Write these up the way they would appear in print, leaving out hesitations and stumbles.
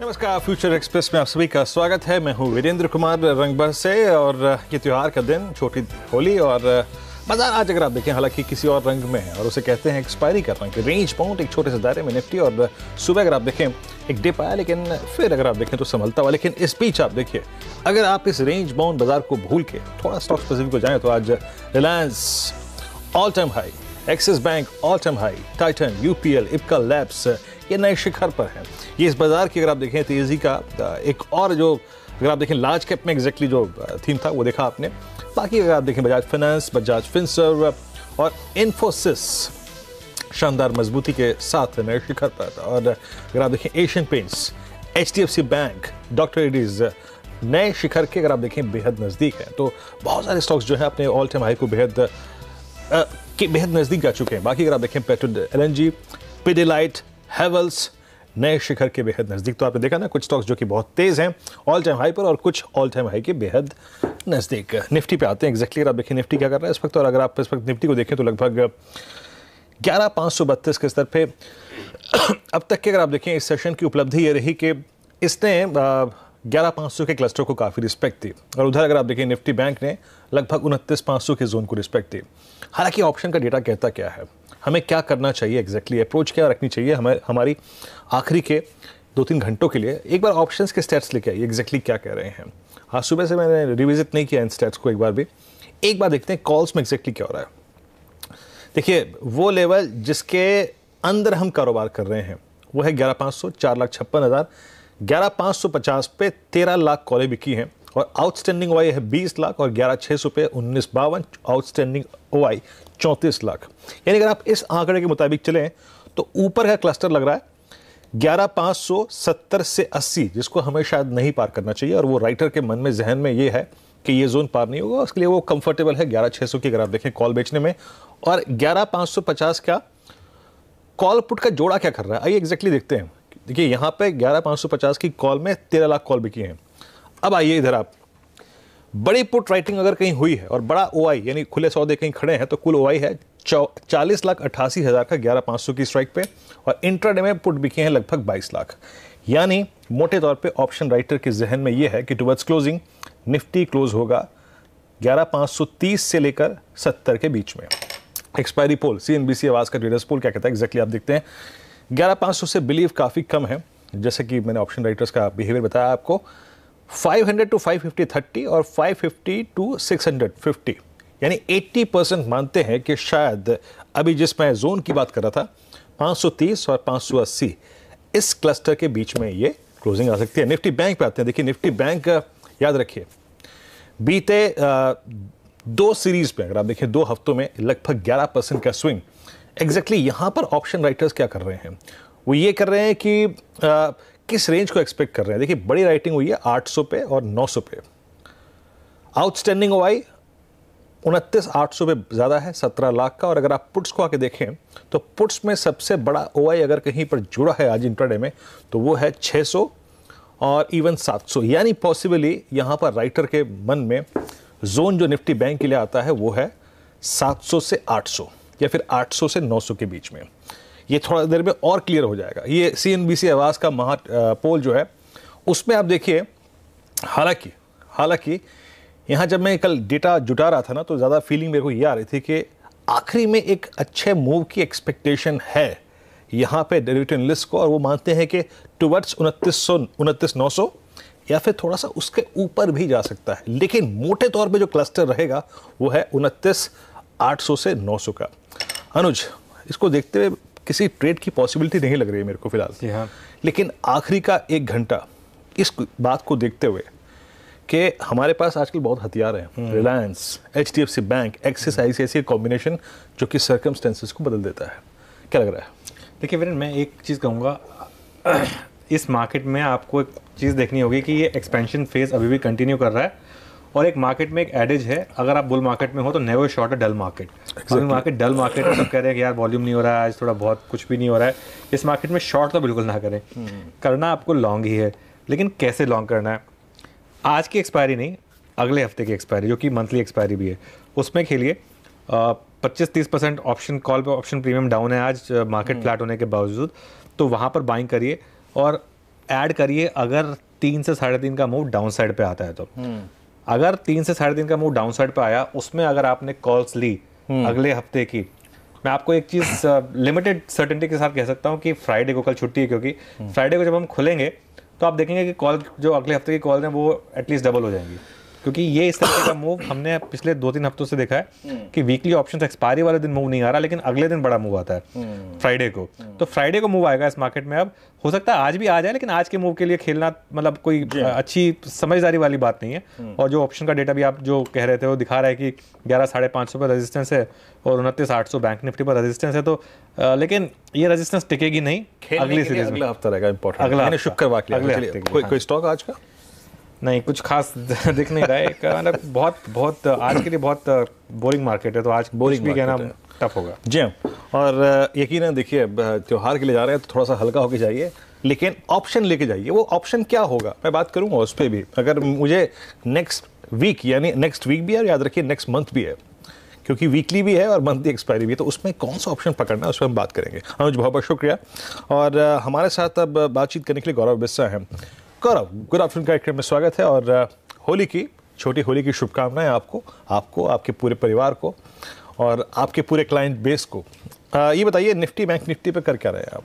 नमस्कार, future express में आप सभी का स्वागत है। मैं हूं वीरेंद्र कुमार रंगभर से और ये त्यौहार का दिन, छोटी होली और बाजार आज अगर आप देखें हालांकि किसी और रंग में है और उसे कहते हैं एक्सपायरी का रंग। रेंज बाउंड एक छोटे से दायरे में निफ्टी और सुबह अगर आप देखें एक डिप आया, लेकिन फिर अगर आप देखें तो संभलता हुआ। लेकिन इस बीच आप देखिए, अगर आप इस रेंज बाउंड बाजार को भूल के थोड़ा स्टॉक स्पेसिफिक हो जाए तो आज Reliance all time high, axis bank all time high, Titan, UPL, Ipca labs ये नए शिखर पर है। ये इस बाजार की अगर आप देखें तेजी का एक और जो अगर आप देखें लार्ज कैप में एग्जैक्टली जो थीम था वो देखा आपने। बाकी अगर आप देखें बजाज फाइनेंस, बजाज फिनसर्व और इन्फोसिस शानदार मजबूती के साथ नए शिखर पर। और अगर आप देखें Asian paints, HDFC bank, doctor Reddy's नए शिखर के अगर आप देखें बेहद नज़दीक है। तो बहुत सारे स्टॉक्स जो है अपने ऑल टाइम हाई को बेहद नज़दीक जा चुके हैं। बाकी अगर आप देखें पेट्रो एलएनजी, पिडिलाइट, हेवल्स नए शिखर के बेहद नज़दीक। तो आपने देखा ना कुछ स्टॉक्स जो कि बहुत तेज़ हैं ऑल टाइम हाई पर और कुछ ऑल टाइम हाई के बेहद नज़दीक। निफ्टी पे आते हैं एग्जैक्टली। अगर आप देखें निफ्टी क्या कर रहा है इस वक्त, और अगर आप इस वक्त निफ्टी को देखें तो लगभग 11,532 के स्तर पे अब तक के अगर आप देखें इस सेशन की उपलब्धि ये रही कि इसने 11,500 के क्लस्टर को काफ़ी रिस्पेक्ट दी। और उधर अगर आप देखें निफ्टी बैंक ने लगभग 29,500 के जोन को रिस्पेक्ट दी। हालांकि ऑप्शन का डेटा कहता क्या है, हमें क्या करना चाहिए एग्जैक्टली, अप्रोच क्या रखनी चाहिए हमारी आखिरी के 2-3 घंटों के लिए। एक बार ऑप्शंस के स्टैट्स लेके आइए एग्जैक्टली क्या कह रहे हैं। आज सुबह से मैंने रिविजिट नहीं किया इन स्टैट्स को एक बार भी। एक बार देखते हैं कॉल्स में एग्जैक्टली क्या हो रहा है। देखिए वो लेवल जिसके अंदर हम कारोबार कर रहे हैं वो है 11,500, 4,56,000। 11,550 पे 13 लाख कॉलें बिकी हैं और आउटस्टैंडिंग ओआई है 20 लाख और 11,600 पे 19,52, आउटस्टैंडिंग ओआई 34 लाख। यानी अगर आप इस आंकड़े के मुताबिक चलें तो ऊपर का क्लस्टर लग रहा है 11,570 से 80, जिसको हमें शायद नहीं पार करना चाहिए। और वो राइटर के मन में, जहन में ये है कि ये जोन पार नहीं होगा, उसके लिए वो कंफर्टेबल है 11,600 की अगर आप देखें कॉल बेचने में। और 11,550 का कॉल पुट का जोड़ा क्या कर रहा है, आइए एग्जैक्टली देखते हैं। देखिए यहाँ पे 11,550 की कॉल में 13 लाख कॉल बिकी हैं। अब आइए इधर, आप बड़ी पुट राइटिंग अगर कहीं हुई है और बड़ा ओआई यानी खुले सौदे कहीं खड़े हैं तो कुल ओआई है 40,88,000 का 11,500 की स्ट्राइक पे। और इंट्राडे में पुट बिके हैं लगभग 22 लाख। यानी मोटे तौर पे ऑप्शन राइटर के जहन में ये है कि टुवर्ड्स क्लोजिंग निफ्टी क्लोज होगा 11,530 से लेकर 70 के बीच में। एक्सपायरी पोल सीएनबीसी आवाज का ट्रेडर्स पोल क्या कहता है एग्जैक्टली आप देखते हैं। 11,500 से बिलीव काफ़ी कम है, जैसे कि मैंने ऑप्शन राइटर्स का बिहेवियर बताया आपको। 500 to 550 30 और 550 to 650 यानी 80% मानते हैं कि शायद अभी जिस मैं जोन की बात कर रहा था 530 और 580 इस क्लस्टर के बीच में ये क्लोजिंग आ सकती है। निफ्टी बैंक पे आते हैं। देखिए निफ्टी बैंक याद रखिए बीते 2 सीरीज में अगर आप देखिए 2 हफ्तों में लगभग 11% का स्विंग। एग्जैक्टली यहाँ पर ऑप्शन राइटर्स क्या कर रहे हैं, वो ये कर रहे हैं कि किस रेंज को एक्सपेक्ट कर रहे हैं। देखिए बड़ी राइटिंग हुई है 800 पे और 900 पे। आउटस्टैंडिंग ओआई 29,800 पे ज़्यादा है 17 लाख का। और अगर आप पुट्स को आके देखें तो पुट्स में सबसे बड़ा ओआई अगर कहीं पर जुड़ा है आज इंट्राडे में तो वो है 600 और इवन 700। यानी पॉसिबली यहाँ पर राइटर के मन में जोन जो निफ्टी बैंक के लिए आता है वो है 700 से 800 या फिर 800 से 900 के बीच में। ये थोड़ा देर में और क्लियर हो जाएगा। ये सीएनबीसी आवाज़ का पोल जो है उसमें आप देखिए, हालांकि यहाँ जब मैं कल डेटा जुटा रहा था ना तो ज़्यादा फीलिंग मेरे को ये आ रही थी कि आखिरी में एक अच्छे मूव की एक्सपेक्टेशन है यहाँ पे डेरिवेटिव एनालिस्ट को, और वो मानते हैं कि टुवर्ड्स 29,900 या फिर थोड़ा सा उसके ऊपर भी जा सकता है। लेकिन मोटे तौर पे जो क्लस्टर रहेगा वो है 29,800 से 900 का। अनुज, इसको देखते हुए किसी ट्रेड की पॉसिबिलिटी नहीं लग रही है मेरे को फिलहाल। हाँ। लेकिन आखिरी का 1 घंटा इस बात को देखते हुए कि हमारे पास आजकल बहुत हथियार हैं, Reliance, HDFC bank, axis ICICI combination जो कि सर्कमस्टेंसेस को बदल देता है। क्या लग रहा है? देखिए वीरेंद्र, मैं एक चीज़ कहूँगा, इस मार्केट में आपको एक चीज़ देखनी होगी कि ये एक्सपेंशन फेज अभी भी कंटिन्यू कर रहा है। और एक मार्केट में एक एडेज है, अगर आप बुल मार्केट में हो तो नेवर शॉर्ट अ डल मार्केट। अभी मार्केट डल मार्केट है, सब कह रहे हैं कि यार वॉल्यूम नहीं हो रहा है आज, थोड़ा बहुत कुछ भी नहीं हो रहा है। इस मार्केट में शॉर्ट तो बिल्कुल ना करें, करना आपको लॉन्ग ही है। लेकिन कैसे लॉन्ग करना है, आज की एक्सपायरी नहीं, अगले हफ्ते की एक्सपायरी जो कि मंथली एक्सपायरी भी है उसमें खेलिए। 25-30% ऑप्शन कॉल पे ऑप्शन प्रीमियम डाउन है आज मार्केट फ्लैट होने के बावजूद, तो वहाँ पर बाइंग करिए। और ऐड करिए अगर 3 से 3.5 का मूव डाउन साइड पे आता है तो। अगर 3 से 3.5 का मूव डाउन साइड पे आया, उसमें अगर आपने कॉल्स ली अगले हफ्ते की, मैं आपको एक चीज़ लिमिटेड सर्टेनिटी के साथ कह सकता हूँ कि फ्राइडे को, कल छुट्टी है क्योंकि फ्राइडे को जब हम खुलेंगे तो आप देखेंगे कि कॉल जो अगले हफ्ते की कॉल हैं वो एटलीस्ट डबल हो जाएंगी, क्योंकि ये इस तरीके का मूव हमने पिछले 2-3 हफ्तों से देखा है कि वीकली ऑप्शन एक्सपायरी वाले दिन मूव नहीं आ रहा, लेकिन अगले दिन बड़ा मूव आता है फ्राइडे को। तो फ्राइडे को मूव आएगा इस मार्केट में। अब हो सकता है आज भी आ जाए, लेकिन आज के मूव के लिए खेलना मतलब कोई अच्छी समझदारी वाली बात नहीं है। और जो ऑप्शन का डेटा भी आप जो कह रहे थे वो दिखा रहा है कि 11,550 पर रेजिस्टेंस है और 29,800 बैंक निफ्टी पर रेजिस्टेंस है। तो लेकिन ये रेजिस्टेंस टिकेगी नहीं, अगली सीरीज में अगला हफ्ता रहेगा इंपॉर्टेंट, अगला शुक्रवार के अगले लिए। हफ्ते कोई स्टॉक आज का नहीं, कुछ खास दिख नहीं रहा है। मतलब बहुत आज के लिए बहुत बोरिंग मार्केट है, तो आज बोरिंग भी कहना टफ होगा जी। और यकीनन देखिए त्योहार के लिए जा रहे हैं तो थोड़ा सा हल्का होके जाइए, लेकिन ऑप्शन लेके जाइए। वो ऑप्शन क्या होगा मैं बात करूंगा उस पर भी। अगर मुझे नेक्स्ट वीक यानी नेक्स्ट वीक भी है, याद रखिए नेक्स्ट मंथ भी है, क्योंकि वीकली भी है और मंथली एक्सपायरी भी है, तो उसमें कौन सा ऑप्शन पकड़ना है उस पर हम बात करेंगे। अनुज बहुत बहुत शुक्रिया। और हमारे साथ अब बातचीत करने के लिए गौरव बिस्सा हैं। गौरव, गुड आफ्टरनून कार्यक्रम में स्वागत है और होली की, छोटी होली की शुभकामनाएं आपको आपके पूरे परिवार को और आपके पूरे क्लाइंट बेस को। ये बताइए निफ्टी बैंक निफ्टी पे कर क्या रहे हैं आप?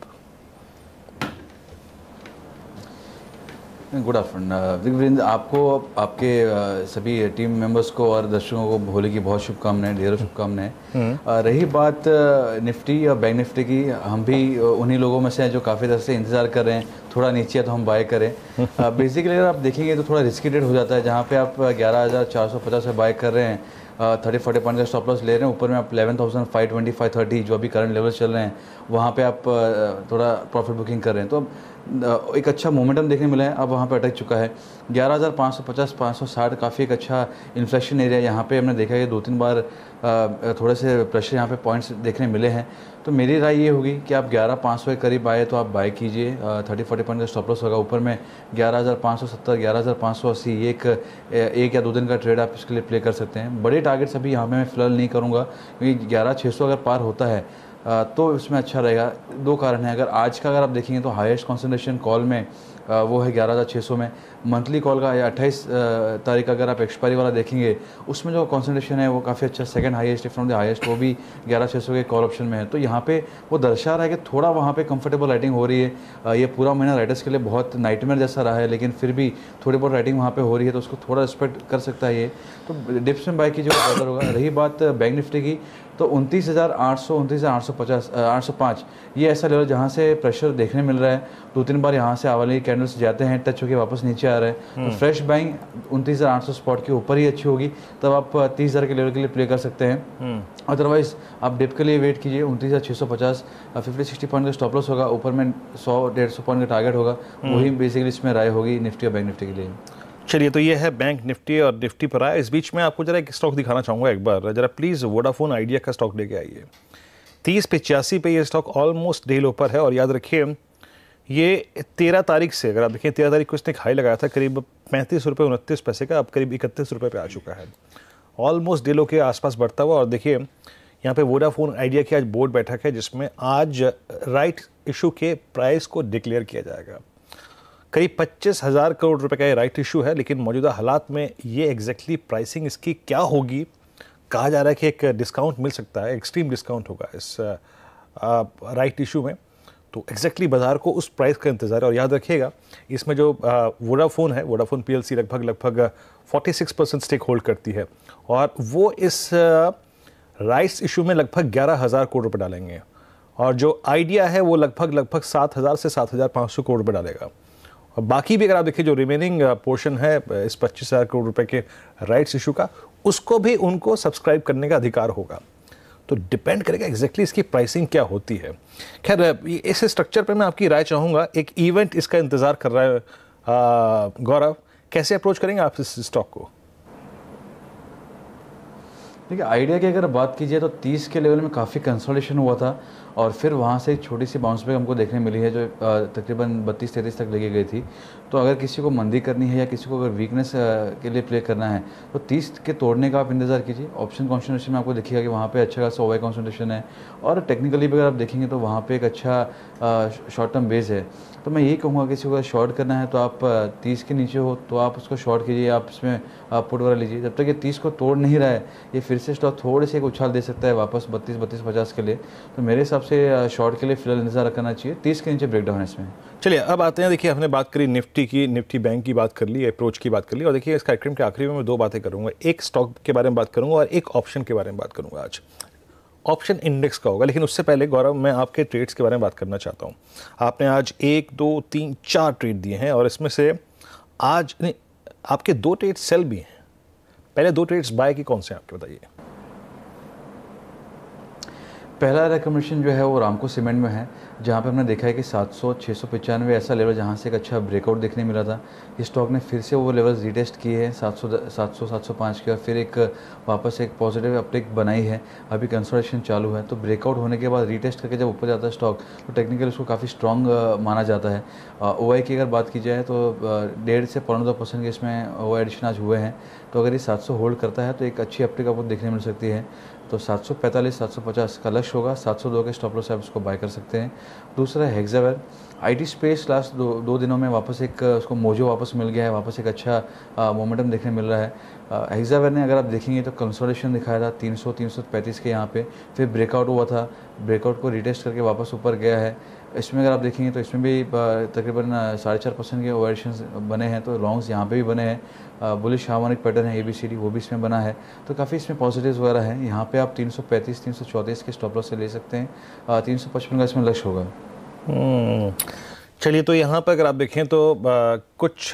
गुड आफ्टरनून वीरेंद्र, आपको आपके सभी टीम मेंबर्स को और दर्शकों को होली की बहुत शुभकामनाएं, ढेरों शुभकामनाएं। रही बात निफ्टी और बैंक निफ्टी की, हम भी उन्हीं लोगों में से हैं जो काफ़ी देर से इंतज़ार कर रहे हैं थोड़ा नीचे है तो हम बाय करें। बेसिकली अगर आप देखेंगे तो थोड़ा रिस्की रेट हो जाता है, जहाँ पे आप 11,450 से बाय कर रहे हैं, 30-40 पॉइंट का स्टॉप लॉस ले रहे हैं, ऊपर में आप 11,525-30 जो अभी करंट लेवल चल रहे हैं वहाँ पे आप थोड़ा प्रॉफिट बुकिंग कर रहे हैं। तो अब एक अच्छा मोमेंटम देखने मिला है, अब वहाँ पे अटक चुका है 11,550-560, काफ़ी एक अच्छा इन्फ्लेक्शन एरिया। यहाँ पे हमने देखा है 2-3 बार थोड़े से प्रेशर यहाँ पे पॉइंट्स देखने मिले हैं। तो मेरी राय ये होगी कि आप 11,500 के करीब आए तो आप बाय कीजिए, 30-40 पॉइंट का स्टॉप लॉस होगा, ऊपर में 11,570, 11,580 एक या 2 दिन का ट्रेड आप इसके लिए प्ले कर सकते हैं। बड़े टारगेट्स अभी यहाँ पे मैं फिलहाल नहीं करूँगा, क्योंकि 11,600 अगर पार होता है तो इसमें अच्छा रहेगा। 2 कारण हैं, अगर आज का अगर आप देखेंगे तो हाईएस्ट कॉन्सेंट्रेशन कॉल में वो है 11,600 में। मंथली कॉल का या 28 तारीख अगर आप एक्सपायरी वाला देखेंगे उसमें जो कॉन्सेंट्रेशन है वो काफ़ी अच्छा, second highest from the highest, वो भी 11,600 के कॉल ऑप्शन में है। तो यहाँ पे वो दर्शा रहा है कि थोड़ा वहाँ पे कंफर्टेबल राइटिंग हो रही है। ये पूरा महीना राइटर्स के लिए बहुत नाइटमेयर जैसा रहा है, लेकिन फिर भी थोड़ी बहुत राइटिंग वहाँ पे हो रही है, तो उसको थोड़ा रिस्पेक्ट कर सकता है ये। तो डिप्स में बाय कीजिए वो बेहतर होगा। रही बात बैंक निफ्टी की, तो 29,800, 29,850, 805 ये ऐसा लेवल जहाँ से प्रेशर देखने मिल रहा है। 2-3 बार यहाँ से वाले कैंडल्स जाते हैं, टच होकर वापस नीचे आ रहे हैं। तो फ्रेश बाइंग 29,800 स्पॉट के ऊपर ही अच्छी होगी, तब आप 30,000 के लेवल के लिए प्ले कर सकते हैं। अदरवाइज आप डिप के लिए वेट कीजिए, 29,650, 50-60 पॉइंट का स्टॉप लॉस होगा, ऊपर में 100-150 पॉइंट का टारगेट होगा। वही बेसिकली इसमें राय होगी निफ्टी और बैंक निफ्टी के लिए। चलिए, तो ये है बैंक निफ्टी और निफ्टी पर आया। इस बीच में आपको जरा एक स्टॉक दिखाना चाहूँगा एक बार, जरा प्लीज़ वोडाफोन आइडिया का स्टॉक लेके आइए। 30 पे 86 पे ये स्टॉक ऑलमोस्ट डे लो पर है। और याद रखिए ये 13 तारीख से, अगर आप देखें 13 तारीख को इसने एक हाई लगाया था करीब 35 रुपये 29 पैसे का, अब करीब 31 रुपये पे आ चुका है, ऑलमोस्ट डे लो के आसपास बढ़ता हुआ। और देखिए यहाँ पे वोडाफोन आइडिया की आज बोर्ड बैठक है, जिसमें आज राइट इशू के प्राइस को डिक्लेयर किया जाएगा। करीब 25,000 करोड़ रुपए का ये राइट इशू है, लेकिन मौजूदा हालात में ये एग्जैक्टली प्राइसिंग इसकी क्या होगी, कहा जा रहा है कि एक डिस्काउंट मिल सकता है, एक्सट्रीम डिस्काउंट होगा इस राइट इशू में। तो एग्जैक्टली बाजार को उस प्राइस का इंतज़ार है। और याद रखिएगा इसमें जो वोडाफोन है, वोडाफोन पीएलसी लगभग 46% स्टेक होल्ड करती है, और वो इस राइट्स इशू में लगभग 11,000 करोड़ रुपये डालेंगे। और जो आइडिया है वो लगभग 7,000 से 7,500 करोड़ रुपये डालेगा। और बाकी भी अगर आप देखिए जो रिमेनिंग पोर्शन है इस 25,000 करोड़ रुपए के राइट्स इशू का, उसको भी उनको सब्सक्राइब करने का अधिकार होगा। तो डिपेंड करेगा एग्जैक्टली इसकी प्राइसिंग क्या होती है। खैर इस स्ट्रक्चर पे मैं आपकी राय चाहूँगा। एक इवेंट इसका इंतज़ार कर रहा है गौरव, कैसे अप्रोच करेंगे आप इस स्टॉक को? देखिए आइडिया की अगर बात कीजिए तो 30 के लेवल में काफ़ी कंसोलिडेशन हुआ था, और फिर वहाँ से एक छोटी सी बाउंस बैक हमको देखने मिली है जो तकरीबन 32-33 तक लेके गई थी। तो अगर किसी को मंदी करनी है या किसी को अगर वीकनेस के लिए प्ले करना है तो 30 के तोड़ने का आप इंतज़ार कीजिए। ऑप्शन कॉन्सेंट्रेशन में आपको देखिएगा कि वहाँ पे अच्छा खासा ओवर कॉन्सेंट्रेशन है और टेक्निकली भी अगर आप देखेंगे तो वहाँ पे एक अच्छा शॉर्ट टर्म बेस है। तो मैं यही कहूँगा किसी को अगर शॉर्ट करना है तो आप 30 के नीचे हो तो आप उसको शॉर्ट कीजिए, आप इसमें पुट वगैरह लीजिए। जब तक ये 30 को तोड़ नहीं रहा है ये फिर से स्टॉक थोड़े से एक उछाल दे सकता है वापस 32-50 के लिए। तो मेरे हिसाब से शॉर्ट के लिए फिलहाल इंतजार करना चाहिए, 30 के नीचे ब्रेकडाउन है इसमें। चलिए अब आते हैं, देखिए हमने बात करी निफ्टी की, निफ्टी बैंक की बात कर ली, अप्रोच की बात कर ली, और देखिए इस कार्यक्रम के आखिरी में मैं 2 बातें करूंगा। एक स्टॉक के बारे में बात करूंगा और एक ऑप्शन के बारे में बात करूंगा। आज ऑप्शन इंडेक्स का होगा, लेकिन उससे पहले गौरव मैं आपके ट्रेड्स के बारे में बात करना चाहता हूं। आपने आज 1, 2, 3, 4 ट्रेड दिए हैं और इसमें से आज नहीं, आपके 2 ट्रेड सेल भी हैं। पहले 2 ट्रेड्स बाय की कौन से हैं आपके, बताइए। पहला रिकमेंडेशन जो है वो रामको सीमेंट में है, जहाँ पे हमने देखा है कि 700-695 ऐसा लेवल जहाँ से एक अच्छा ब्रेकआउट देखने मिला था। इस स्टॉक ने फिर से वो लेवल्स रीटेस्ट किए हैं 700-705 के, और फिर एक वापस एक पॉजिटिव अपटेक बनाई है। अभी कंसोलिडेशन चालू है, तो ब्रेकआउट होने के बाद रीटेस्ट करके जब ऊपर जाता है स्टॉक तो टेक्निकली उसको काफ़ी स्ट्रॉन्ग माना जाता है। OI की अगर बात की जाए तो 1.5 से 2.5% के इसमें OI एडिशन आज हुए हैं। तो अगर ये 700 होल्ड करता है तो एक अच्छी अपटेक आपको देखने मिल सकती है। तो 745-750 का लक्ष्य होगा, 702 के स्टॉप लॉस आप उसको बाय कर सकते हैं। दूसरा है हेक्सावेयर। IT स्पेस लास्ट दो दिनों में वापस एक उसको मोजो वापस मिल गया है, वापस एक अच्छा मोमेंटम देखने मिल रहा है। हेक्सावेयर ने अगर आप देखेंगे तो कंसोलिडेशन दिखाया था 300-335 के यहाँ पे, फिर ब्रेकआउट हुआ था, ब्रेकआउट को रिटेस्ट करके वापस ऊपर गया है। इसमें अगर आप देखेंगे तो इसमें भी तकरीबन 4.5% के ओवरएडिशंस बने हैं, तो लॉन्ग्स यहाँ पे भी बने हैं। बुलिश हार्मोनिक पैटर्न है ABCD, वो भी इसमें बना है, तो काफ़ी इसमें पॉजिटिव्स वगैरह हैं। यहाँ पे आप 335-334 के स्टॉप लॉस से ले सकते हैं। 355 का इसमें लक्ष्य होगा। चलिए, तो यहाँ पर अगर आप देखें तो कुछ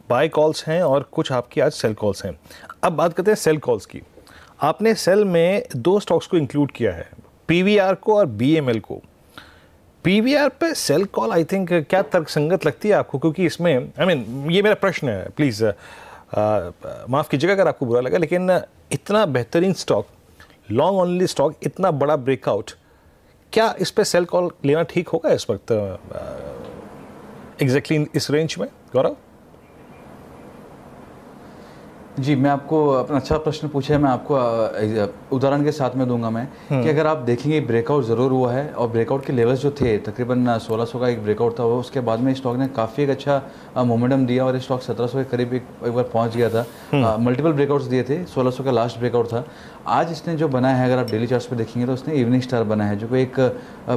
बाय कॉल्स हैं और कुछ आपकी आज सेल कॉल्स हैं। अब बात करते हैं सेल कॉल्स की। आपने सेल में 2 स्टॉक्स को इंक्लूड किया है, PVR को और BML को। PVR पे सेल कॉल आई थिंक क्या तर्कसंगत लगती है आपको? क्योंकि इसमें ये मेरा प्रश्न है, प्लीज़ माफ़ कीजिएगा अगर आपको बुरा लगा, लेकिन इतना बेहतरीन स्टॉक, लॉन्ग ओनली स्टॉक, इतना बड़ा ब्रेकआउट, क्या इस पे सेल कॉल लेना ठीक होगा इस वक्त एग्जैक्टली इस रेंज में, गौरव? जी, मैं आपको अपना अच्छा प्रश्न पूछा है, मैं आपको उदाहरण के साथ में दूंगा मैं कि अगर आप देखेंगे ब्रेकआउट ज़रूर हुआ है और ब्रेकआउट के लेवल्स जो थे तकरीबन 1600 का एक ब्रेकआउट था वो, उसके बाद में स्टॉक ने काफ़ी एक अच्छा मोमेंटम दिया और स्टॉक 1700 के करीब एक बार पहुंच गया था। मल्टीपल ब्रेकआउट्स दिए थे, 1600 का लास्ट ब्रेकआउट था। आज इसने जो बनाया है, अगर आप डेली चार्ट्स पे देखेंगे तो उसने इवनिंग स्टार बना है, जो कि एक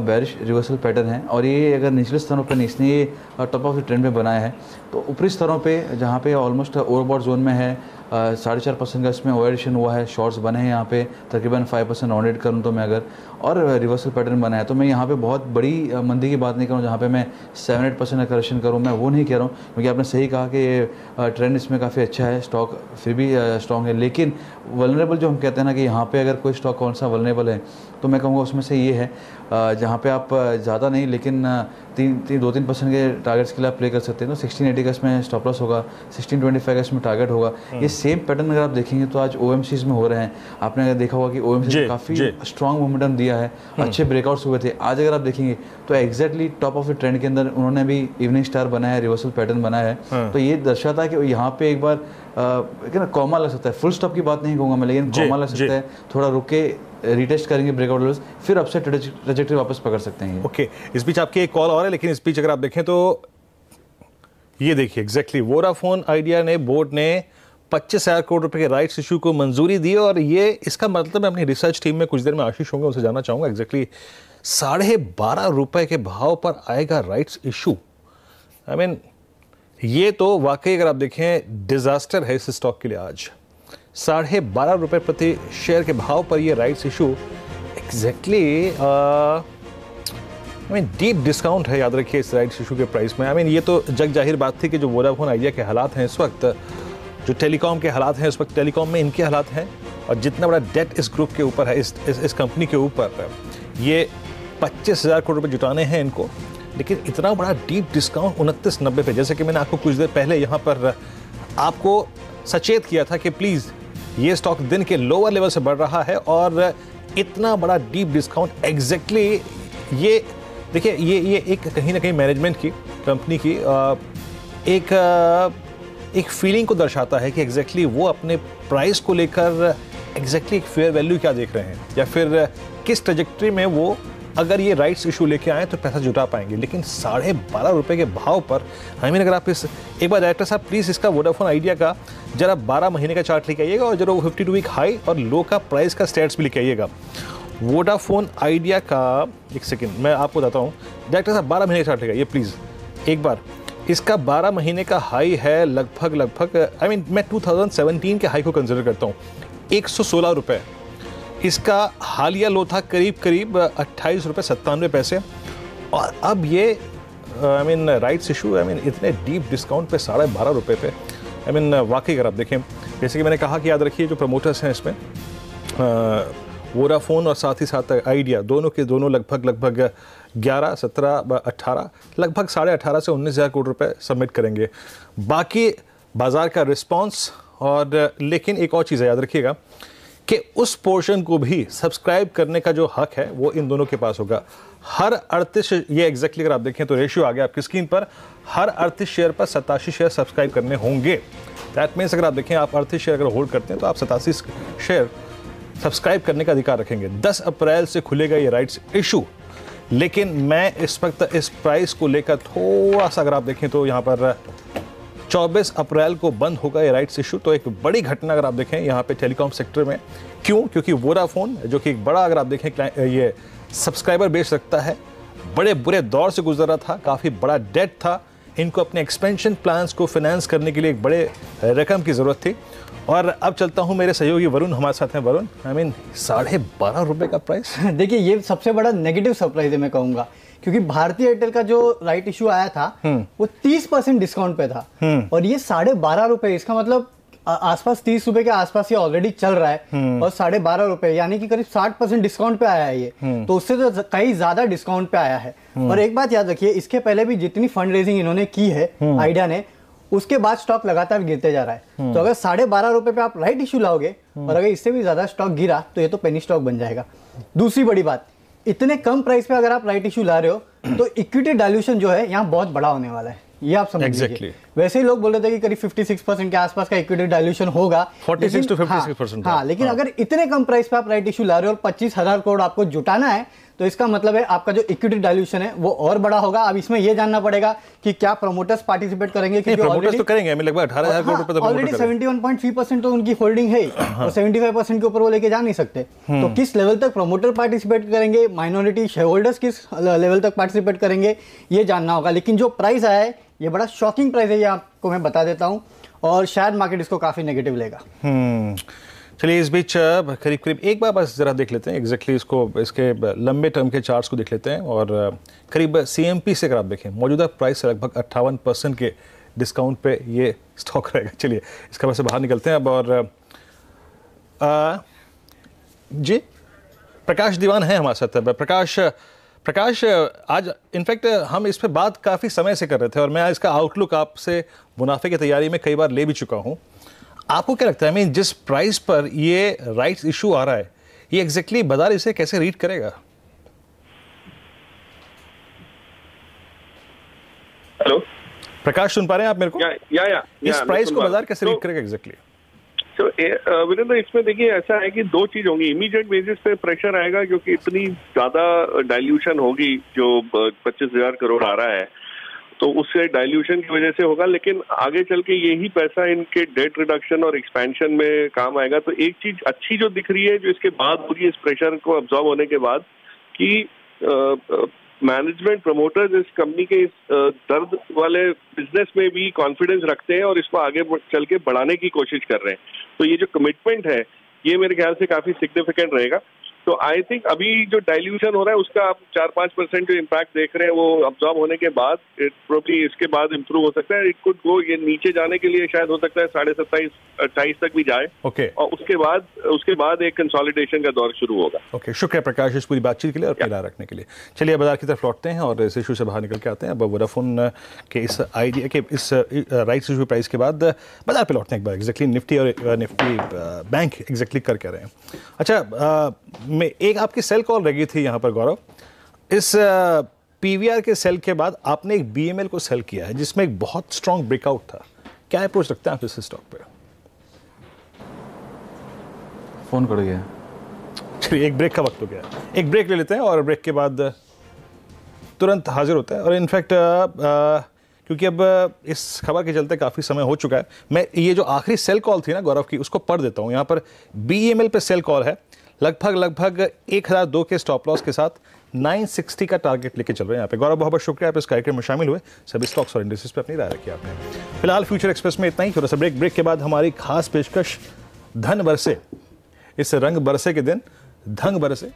बेरिश रिवर्सल पैटर्न है, और ये अगर निचले स्तरों पर नहीं, इसने ये टॉप ऑफ द ट्रेंड में बनाया है। तो ऊपरी स्तरों पे जहाँ पे ऑलमोस्ट ओवरबॉट जोन में है, 4.5% का इसमें ओवर एडिशन हुआ है, शॉर्ट्स बने हैं यहाँ पे तकरीबन 5% ऑन रेट करूँ तो मैं अगर, और रिवर्सल पैटर्न बना है। तो मैं यहाँ पे बहुत बड़ी मंदी की बात नहीं करूँ जहाँ पे मैं 7-8% का करेक्शन करूँ, मैं वो नहीं कह रहा हूँ, क्योंकि आपने सही कहा कि ये ट्रेंड इसमें काफ़ी अच्छा है, स्टॉक फिर भी स्ट्रॉन्ग है। लेकिन वल्नरेबल जो हम कहते हैं ना कि यहाँ पे अगर कोई स्टॉक कौन सा वल्नरेबल है, तो मैं कहूँगा उसमें से ये है जहाँ पे आप ज़्यादा नहीं लेकिन 2-3% के टारगेट्स के लिए आप प्ले कर सकते हैं। तो 1680 का इसमें स्टॉप लॉस होगा, 1625 का इसमें टारगेट होगा। ये सेम पैटर्न अगर आप देखेंगे तो आज OMCs में हो रहे हैं। आपने अगर देखा होगा कि OMCs काफ़ी स्ट्रॉन्ग मोमेंटम दिया है, अच्छे ब्रेकआउट्स हुए थे। आज अगर आप देखेंगे तो exactly top of the trend के अंदर उन्होंने भी इवनिंग स्टार बनाया है, रिवर्सल पैटर्न बनाया है। तो ये दर्शाता है कि यहाँ पे एक बार ना कॉमा लग सकता है, फुल स्टॉप की बात नहीं कहूँगा मैं, लेकिन कॉमा लग सकता है, थोड़ा रुक के रिटेस्ट करेंगे ब्रेकआउट लेवल्स, फिर अपसेट ट्रैजेक्टरी वापस पकड़ सकते हैं। ओके, इस बीच आपकी एक कॉल और है, लेकिन इस बीच अगर आप देखें तो ये देखिए एग्जैक्टली वोडाफोन आइडिया ने, बोर्ड ने 25,000 करोड़ रुपए के राइट्स इशू को मंजूरी दी, और ये इसका मतलब मैं अपनी रिसर्च टीम में कुछ देर में आशीष होंगे, उनसे जानना चाहूँगा एग्जैक्टली 12.5 रुपए के भाव पर आएगा राइट्स इशू। ये तो वाकई अगर आप देखें डिजास्टर है इस स्टॉक के लिए। आज 12.5 रुपए प्रति शेयर के भाव पर ये rights issue exactly deep discount है, याद रखिए इस राइट्स इशू के प्राइस में। ये तो जग जाहिर बात थी कि जो वोडाफोन आइडिया के हालात हैं इस वक्त, जो टेलीकॉम के हालात हैं इस वक्त, टेलीकॉम में इनके हालात हैं, और जितना बड़ा डेट इस ग्रुप के ऊपर है, इस कंपनी के ऊपर, ये 25,000 करोड़ रुपए जुटाने हैं इनको, लेकिन इतना बड़ा डीप डिस्काउंट 29.90 पे। जैसे कि मैंने आपको कुछ देर पहले यहाँ पर आपको सचेत किया था कि प्लीज़ ये स्टॉक दिन के लोअर लेवल से बढ़ रहा है, और इतना बड़ा डीप डिस्काउंट एग्जैक्टली ये देखिए ये एक कहीं ना कहीं मैनेजमेंट की, कंपनी की एक फीलिंग को दर्शाता है कि एग्जैक्टली वो अपने प्राइस को लेकर एग्जैक्टली एक फेयर वैल्यू क्या देख रहे हैं, या फिर किस ट्रेजेक्ट्री में वो अगर ये राइट्स इशू लेके आए तो पैसा जुटा पाएंगे। लेकिन 12.5 रुपये के भाव पर अगर आप इस एक बार डायरेक्टर साहब प्लीज़ इसका वोडाफोन आइडिया का जरा 12 महीने का चार्ट लेके आइएगा और जरा वो 52 वीक हाई और लो का प्राइस का स्टेट्स भी लेके आइएगा। वोडाफोन आइडिया का एक सेकेंड मैं आपको बताता हूँ, डायरेक्टर साहब 12 महीने का चार्ट लेगा ये प्लीज़ एक बार। इसका 12 महीने का हाई है लगभग मैं 2017 के हाई को कंसिडर करता हूँ 116 रुपये। इसका हालिया लो था करीब 28 रुपये 97 पैसे, और अब ये राइट्स इशू इतने डीप डिस्काउंट पे 12.5 रुपये पे वाकई अगर आप देखें, जैसे कि मैंने कहा कि याद रखिए जो प्रमोटर्स हैं इसमें वोडाफोन और साथ ही साथ आइडिया दोनों के दोनों लगभग 11, 17, 18 लगभग 18.5 से 19,000 करोड़ रुपए सबमिट करेंगे। बाकी बाजार का रिस्पांस, और लेकिन एक और चीज़ याद रखिएगा कि उस पोर्शन को भी सब्सक्राइब करने का जो हक है वो इन दोनों के पास होगा। हर 38 ये एग्जैक्टली अगर आप देखें तो रेशियो आ गया आपकी स्क्रीन पर, हर 38 शेयर पर 87 शेयर सब्सक्राइब करने होंगे। दैट मीन्स अगर आप देखें आप 38 शेयर अगर होल्ड करते हैं तो आप 87 शेयर सब्सक्राइब करने का अधिकार रखेंगे। 10 अप्रैल से खुलेगा ये राइट्स इशू, लेकिन मैं इस वक्त इस प्राइस को लेकर थोड़ा सा अगर आप देखें तो यहाँ पर 24 अप्रैल को बंद होगा ये राइट्स इशू। तो एक बड़ी घटना अगर आप देखें यहाँ पे टेलीकॉम सेक्टर में, क्यों? क्योंकि वोडाफोन जो कि एक बड़ा अगर आप देखें ये सब्सक्राइबर बेस रखता है, बड़े बुरे दौर से गुजर रहा था, काफ़ी बड़ा डेट था, इनको अपने एक्सपेंशन प्लान्स को फाइनेंस करने के लिए एक बड़े रकम की ज़रूरत थी। और अब चलता हूं मेरे सहयोगी वरुण हमारे साथ हैं। वरुण 12.5 रुपए का प्राइस। देखिए ये सबसे बड़ा नेगेटिव सरप्राइज है मैं कहूंगा, क्योंकि भारतीय एयरटेल का जो राइट इशू आया था वो 30% डिस्काउंट पे था, और ये 12.5 रुपए, इसका मतलब आसपास 30 रुपए के आसपास ये ऑलरेडी चल रहा है, और 12.5 रुपए यानी कि करीब 60% डिस्काउंट पे आया है ये, तो उससे तो कहीं ज्यादा डिस्काउंट पे आया है। और एक बात याद रखिए, इसके पहले भी जितनी फंड रेजिंग इन्होंने की है आइडिया ने, उसके बाद स्टॉक लगातार गिरते जा रहा है। तो अगर 12.5 रुपए पे आप राइट इशू लाओगे और अगर इससे भी ज्यादा स्टॉक गिरा तो ये तो पेनी स्टॉक बन जाएगा। दूसरी बड़ी बात, इतने कम प्राइस पे अगर आप राइट इशू ला रहे हो तो इक्विटी डाइल्यूशन जो है यहाँ बहुत बड़ा होने वाला है, ये आप समझ लीजिए। वैसे ही लोग बोल रहे थे कि करीब 56% के आसपास का इक्विटी डाइल्यूशन होगा, 46 to 56%। हाँ, लेकिन अगर इतने कम प्राइस पे आप राइट इशू ला रहे हो और 25,000 करोड़ आपको जुटाना है, तो इसका मतलब है आपका जो इक्विटी डाइल्यूशन है वो और बड़ा होगा। अब इसमें ये जानना पड़ेगा कि क्या प्रमोटर्स पार्टिसिपेट करेंगे, क्योंकि प्रमोटर्स तो करेंगे, लगभग 18,000 करोड़ रुपए तो ऑलरेडी 71.3% तो उनकी होल्डिंग है, और 75% के ऊपर वो लेके जा नहीं सकते। तो किस लेवल तक प्रमोटर पार्टिसिपेट करेंगे, माइनॉरिटी शेयर होल्डर्स किस लेवल तक पार्टिसिपेट करेंगे, ये जानना होगा। लेकिन जो प्राइस आया है ये बड़ा शॉकिंग प्राइस है, ये आपको मैं बता देता हूँ, और शायद मार्केट इसको काफी नेगेटिव लेगा। चलिए इस बीच करीब एक बार बस जरा देख लेते हैं एग्जैक्टली इसको, इसके लंबे टर्म के चार्ट्स को देख लेते हैं। और करीब CMP से अगर आप देखें मौजूदा प्राइस से लगभग 58% के डिस्काउंट पे ये स्टॉक रहेगा। चलिए इसका वैसे बाहर निकलते हैं अब। और जी प्रकाश दीवान है हमारे साथ। प्रकाश आज इनफैक्ट हम इस पर बात काफ़ी समय से कर रहे थे और मैं इसका आउटलुक आपसे मुनाफे की तैयारी में कई बार ले भी चुका हूँ। आपको क्या लगता है जिस प्राइस पर ये राइट्स इशू आ रहा है, ये एग्जैक्टली बाजार इसे कैसे रीड करेगा? हेलो प्रकाश, सुन पा रहे हैं आप मेरे को? या इस प्राइस को बाजार कैसे रीड करेगा एग्जैक्टली? तो वीरेंद्र, इसमें देखिए ऐसा है कि दो चीज होंगी। इमीडिएट बेसिस पे प्रेशर आएगा क्योंकि इतनी ज्यादा डाइल्यूशन होगी, जो 25,000 करोड़ आ रहा है, तो उससे डाइल्यूशन की वजह से होगा। लेकिन आगे चल के यही पैसा इनके डेट रिडक्शन और एक्सपेंशन में काम आएगा। तो एक चीज अच्छी जो दिख रही है जो इसके बाद होगी, इस प्रेशर को अब्सॉर्ब होने के बाद, कि मैनेजमेंट प्रमोटर्स इस कंपनी के इस दर्द वाले बिजनेस में भी कॉन्फिडेंस रखते हैं और इसको आगे चल के बढ़ाने की कोशिश कर रहे हैं। तो ये जो कमिटमेंट है ये मेरे ख्याल से काफी सिग्निफिकेंट रहेगा। तो आई थिंक अभी जो डाइल्यूशन हो रहा है उसका आप 4-5% जो इम्पैक्ट देख रहे हैं वो अब्सॉर्ब होने के बाद प्रोबब्ली इसके बाद इम्प्रूव हो सकता है। इट कुड गो, ये नीचे जाने के लिए शायद हो सकता है 27.5-28 तक भी जाए। ओके। और उसके बाद एक कंसोलिडेशन का दौर शुरू होगा। ओके, शुक्रिया प्रकाश इस पूरी बातचीत के लिए और फिलहाल रखने के लिए। चलिए बाजार की तरफ लौटते हैं और इस इशू से बाहर निकल के आते हैं। अब वोडाफोन के इस आइडिया के इस राइट्स इशू प्राइस के बाद बाजार पे लौटते हैं एक बार। एग्जैक्टली निफ्टी और निफ्टी बैंक एग्जैक्टली कर रहे हैं। अच्छा, मैं एक आपकी सेल कॉल लगी थी यहाँ पर गौरव, इस पीवीआर के सेल के बाद आपने एक बीएमएल को सेल किया है जिसमें एक बहुत स्ट्रॉन्ग ब्रेकआउट था, क्या अप्रोच रखते हैं आप इस स्टॉक पे? फोन कट गया। चलिए एक ब्रेक का वक्त हो गया, एक ब्रेक ले लेते हैं और ब्रेक के बाद तुरंत हाजिर होता है। और इनफैक्ट क्योंकि अब इस खबर के चलते काफ़ी समय हो चुका है, मैं ये जो आखिरी सेल कॉल थी ना गौरव की उसको पढ़ देता हूँ। यहाँ पर बीएमएल पे सेल कॉल है, लगभग 1002 के स्टॉप लॉस के साथ 960 का टारगेट लेके चल रहे हैं यहाँ पे। गौरव बहुत बहुत शुक्रिया आप इस कार्यक्रम में शामिल हुए। सभी स्टॉक्स और इंडेक्सेस पे अपनी राय रखी आपने। फिलहाल फ्यूचर एक्सप्रेस में इतना ही, थोड़ा सा ब्रेक के बाद हमारी खास पेशकश धन बरसे, इस रंग बरसे के दिन धन बरसे।